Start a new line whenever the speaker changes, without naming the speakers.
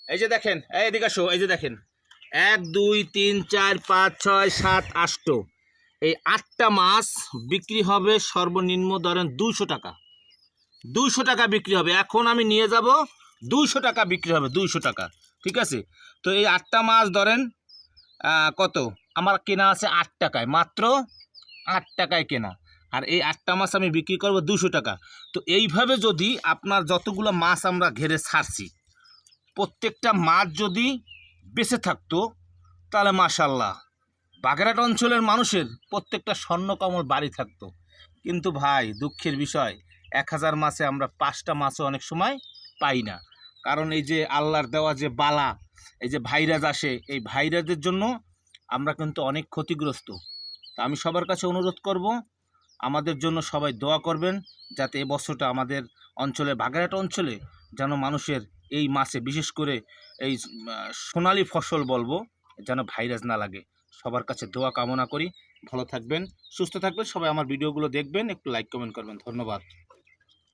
এই যে দেখেন, এদিকে আসো, এই যে দেখেন 1 2 3 4 5 6 7 8, এই 8টা মাছ বিক্রি হবে সর্বনিম্ন ধরেন 200 টাকা। 200 টাকা বিক্রি হবে। এখন আমি নিয়ে যাব, 200 টাকা বিক্রি হবে, 200 টাকা। ঠিক আছে? তো এই 8টা মাছ ধরেন কত আমার কেনা আছে 8 টাকায়, মাত্র 8 টাকায় কেনা। আর এই 8টা মাছ আমি বিক্রি করব 200 টাকা। তো এইভাবে যদি আপনার যতগুলো মাছ আমরা ঘেরে ছাড়ছি, প্রত্যেকটা মাছ যদি বেঁচে থাকতো, তাহলে মাশাল্লাহ বাগেরহাট অঞ্চলের মানুষের প্রত্যেকটা স্বর্ণকমল বাড়ি থাকতো। কিন্তু ভাই দুঃখের বিষয়, 1000 মাছে আমরা 5টা মাছও অনেক সময় পাই না। কারণ এই যে আল্লাহর দেওয়া যে বালা, এই যে ভাইরাস আসে, এই ভাইরাসের জন্য আমরা কিন্তু অনেক ক্ষতিগ্রস্ত। তা আমি সবার কাছে অনুরোধ করব, আমাদের জন্য সবাই দোয়া করবেন, যাতে এই বছরটা আমাদের অঞ্চলে, বাগেরহাট অঞ্চলে যেন মানুষের এই মাছে, বিশেষ করে এই সোনালি ফসল বলবো, যেন ভাইরাস না লাগে। সবার কাছে দোয়া কামনা করি। ভালো থাকবেন, সুস্থ থাকবেন সবাই। আমার ভিডিওগুলো দেখবেন, একটু লাইক কমেন্ট করবেন। ধন্যবাদ।